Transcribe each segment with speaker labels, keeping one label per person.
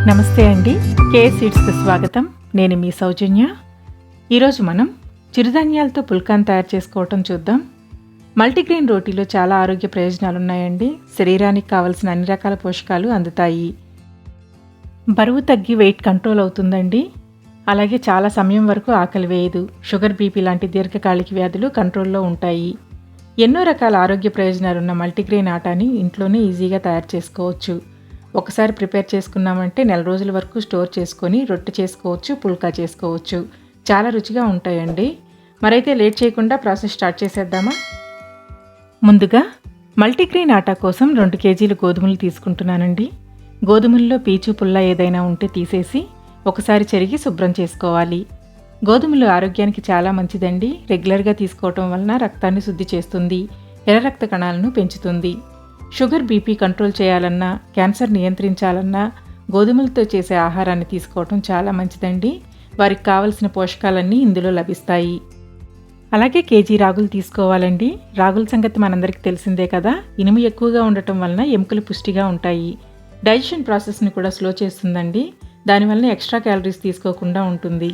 Speaker 1: నమస్తే అండి, కే సీడ్స్కి స్వాగతం. నేను మీ సౌజన్య. ఈరోజు మనం చిరుధాన్యాలతో పుల్కాను తయారు చేసుకోవటం చూద్దాం. మల్టీగ్రెయిన్ రోటీలో చాలా ఆరోగ్య ప్రయోజనాలు ఉన్నాయండి. శరీరానికి కావలసిన అన్ని రకాల పోషకాలు అందుతాయి. బరువు తగ్గి వెయిట్ కంట్రోల్ అవుతుందండి. అలాగే చాలా సమయం వరకు ఆకలి వేయదు. షుగర్, బీపీ లాంటి దీర్ఘకాలిక వ్యాధులు కంట్రోల్లో ఉంటాయి. ఎన్నో రకాల ఆరోగ్య ప్రయోజనాలున్న మల్టీగ్రెయిన్ ఆటాని ఇంట్లోనే ఈజీగా తయారు చేసుకోవచ్చు. ఒకసారి ప్రిపేర్ చేసుకున్నామంటే నెల రోజుల వరకు స్టోర్ చేసుకొని రొట్టె చేసుకోవచ్చు, పుల్కా చేసుకోవచ్చు. చాలా రుచిగా ఉంటాయండి. మరైతే లేట్ చేయకుండా ప్రాసెస్ స్టార్ట్ చేసేద్దామా? ముందుగా మల్టీగ్రెయిన్ ఆటా కోసం 2 కేజీలు గోధుమలు తీసుకుంటున్నానండి. గోధుమల్లో పీచు, పుల్ల ఏదైనా ఉంటే తీసేసి ఒకసారి చెరిగి శుభ్రం చేసుకోవాలి. గోధుమలు ఆరోగ్యానికి చాలా మంచిదండి. రెగ్యులర్గా తీసుకోవటం వలన రక్తాన్ని శుద్ధి చేస్తుంది, ఎర్ర రక్త కణాలను పెంచుతుంది. షుగర్, బీపీ కంట్రోల్ చేయాలన్నా, క్యాన్సర్ నియంత్రించాలన్నా గోధుమలతో చేసే ఆహారాన్ని తీసుకోవటం చాలా మంచిదండి. వారికి కావలసిన పోషకాలన్నీ ఇందులో లభిస్తాయి. అలాగే కేజీ రాగులు తీసుకోవాలండి. రాగుల సంగతి మనందరికీ తెలిసిందే కదా. ఇనుము ఎక్కువగా ఉండటం వలన ఎముకలు పుష్టిగా ఉంటాయి. డైజెషన్ ప్రాసెస్ని కూడా స్లో చేస్తుందండి. దానివల్ల ఎక్స్ట్రా క్యాలరీస్ తీసుకోకుండా ఉంటుంది.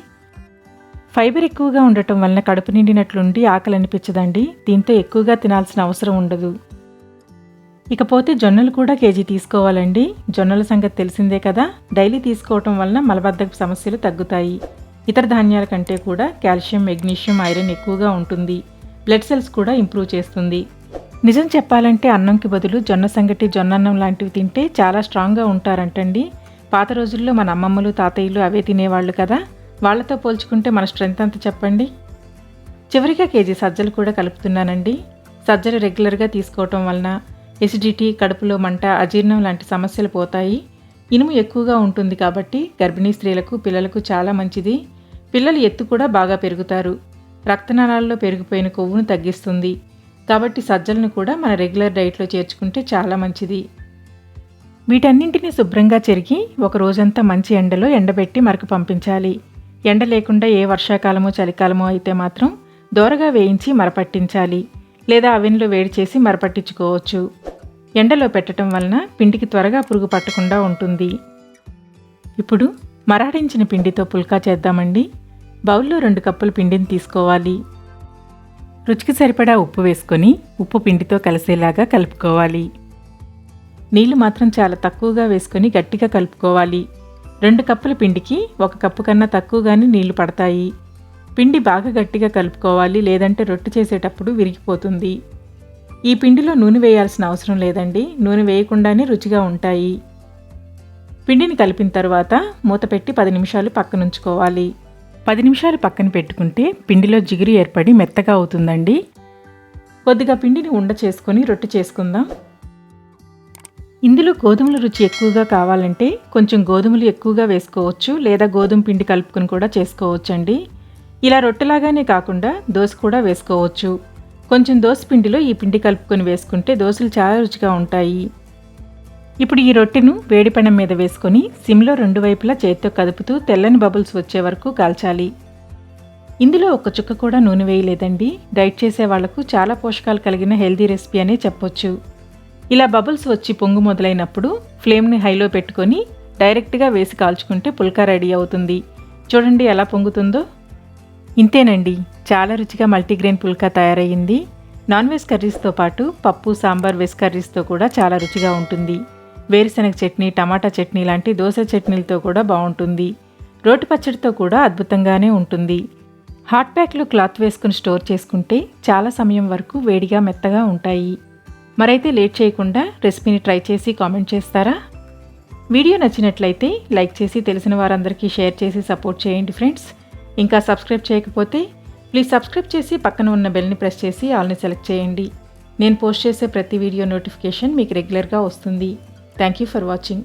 Speaker 1: ఫైబర్ ఎక్కువగా ఉండటం వలన కడుపు నిండినట్లుండి ఆకలి అనిపించదండి. దీంతో ఎక్కువగా తినాల్సిన అవసరం ఉండదు. ఇకపోతే జొన్నలు కూడా కేజీ తీసుకోవాలండి. జొన్నల సంగతి తెలిసిందే కదా. డైలీ తీసుకోవటం వలన మలబద్ధకపు సమస్యలు తగ్గుతాయి. ఇతర ధాన్యాల కంటే కూడా కాల్షియం, మెగ్నీషియం, ఐరన్ ఎక్కువగా ఉంటుంది. బ్లడ్ సెల్స్ కూడా ఇంప్రూవ్ చేస్తుంది. నిజం చెప్పాలంటే అన్నంకి బదులు జొన్న సంగటి, జొన్నన్నం లాంటివి తింటే చాలా స్ట్రాంగ్గా ఉంటారంటండి. పాత రోజుల్లో మన అమ్మమ్మలు, తాతయ్యలు అవే తినేవాళ్ళు కదా. వాళ్లతో పోల్చుకుంటే మన స్ట్రెంత్ అంత చెప్పండి. చివరిగా కేజీ సజ్జలు కూడా కలుపుతున్నానండి. సజ్జలు రెగ్యులర్గా తీసుకోవటం వలన ఎసిడిటీ, కడుపులో మంట, అజీర్ణం లాంటి సమస్యలు పోతాయి. ఇనుము ఎక్కువగా ఉంటుంది కాబట్టి గర్భిణీ స్త్రీలకు, పిల్లలకు చాలా మంచిది. పిల్లలు ఎత్తు కూడా బాగా పెరుగుతారు. రక్తనాళాల్లో పెరిగిపోయిన కొవ్వును తగ్గిస్తుంది. కాబట్టి సజ్జలను కూడా మన రెగ్యులర్ డైట్లో చేర్చుకుంటే చాలా మంచిది. వీటన్నింటినీ శుభ్రంగా చెరిగి ఒక రోజంతా మంచి ఎండలో ఎండబెట్టి మరక పంపించాలి. ఎండ లేకుండా ఏ వర్షాకాలమో చలికాలమో అయితే మాత్రం దోరగా వేయించి మరపట్టించాలి. లేదా అవెన్లో వేడి చేసి మరపట్టించుకోవచ్చు. ఎండలో పెట్టడం వలన పిండికి త్వరగా పురుగు పట్టకుండా ఉంటుంది. ఇప్పుడు మరాడించిన పిండితో పుల్కా చేద్దామండి. బౌల్లో 2 కప్పుల పిండిని తీసుకోవాలి. రుచికి సరిపడా ఉప్పు వేసుకొని ఉప్పు పిండితో కలిసేలాగా కలుపుకోవాలి. నీళ్లు మాత్రం చాలా తక్కువగా వేసుకొని గట్టిగా కలుపుకోవాలి. 2 కప్పుల పిండికి 1 కప్పు కన్నా తక్కువగానే నీళ్లు పడతాయి. పిండి బాగా గట్టిగా కలుపుకోవాలి, లేదంటే రొట్టె చేసేటప్పుడు విరిగిపోతుంది. ఈ పిండిలో నూనె వేయాల్సిన అవసరం లేదండి. నూనె వేయకుండానే రుచిగా ఉంటాయి. పిండిని కలిపిన తర్వాత మూత పెట్టి 10 నిమిషాలు పక్కనుంచుకోవాలి. 10 నిమిషాలు పక్కన పెట్టుకుంటే పిండిలో జిగురు ఏర్పడి మెత్తగా అవుతుందండి. కొద్దిగా పిండిని ఉండ చేసుకొని రొట్టె చేసుకుందాం. ఇందులో గోధుమల రుచి ఎక్కువగా కావాలంటే కొంచెం గోధుమలు ఎక్కువగా వేసుకోవచ్చు, లేదా గోధుమ పిండి కలుపుకొని కూడా చేసుకోవచ్చండి. ఇలా రొట్టెలాగానే కాకుండా దోశ కూడా వేసుకోవచ్చు. కొంచెం దోశ పిండిలో ఈ పిండి కలుపుకొని వేసుకుంటే దోశలు చాలా రుచిగా ఉంటాయి. ఇప్పుడు ఈ రొట్టెను వేడి పెనం మీద వేసుకొని సిమ్లో 2 వైపులా చేతితో కదుపుతూ తెల్లని బబుల్స్ వచ్చే వరకు కాల్చాలి. ఇందులో 1 చుక్క కూడా నూనె వేయలేదండి. డైట్ చేసే వాళ్లకు చాలా పోషకాలు కలిగిన హెల్దీ రెసిపీ అనే చెప్పొచ్చు. ఇలా బబుల్స్ వచ్చి పొంగు మొదలైనప్పుడు ఫ్లేమ్ని హైలో పెట్టుకొని డైరెక్ట్గా వేసి కాల్చుకుంటే పుల్కా రెడీ అవుతుంది. చూడండి ఎలా పొంగుతుందో. ఇంతేనండి, చాలా రుచిగా మల్టీగ్రెయిన్ పుల్కా తయారయ్యింది. నాన్ వెజ్ కర్రీస్తో పాటు పప్పు, సాంబార్, వెజ్ కర్రీస్తో కూడా చాలా రుచిగా ఉంటుంది. వేరుశనగ చట్నీ, టమాటా చట్నీ లాంటి దోశ చట్నీలతో కూడా బాగుంటుంది. రోటి పచ్చడితో కూడా అద్భుతంగానే ఉంటుంది. హాట్ ప్యాక్లో క్లాత్ వేసుకుని స్టోర్ చేసుకుంటే చాలా సమయం వరకు వేడిగా మెత్తగా ఉంటాయి. మరైతే లేట్ చేయకుండా రెసిపీని ట్రై చేసి కామెంట్ చేస్తారా? వీడియో నచ్చినట్లయితే లైక్ చేసి తెలిసిన వారందరికీ షేర్ చేసి సపోర్ట్ చేయండి ఫ్రెండ్స్. ఇంకా సబ్స్క్రైబ్ చేయకపోతే ప్లీజ్ సబ్స్క్రైబ్ చేసి పక్కన ఉన్న బెల్ని ప్రెస్ చేసి ఆల్ని సెలెక్ట్ చేయండి. నేను పోస్ట్ చేసే ప్రతి వీడియో నోటిఫికేషన్ మీకు రెగ్యులర్గా వస్తుంది. Thank you for watching.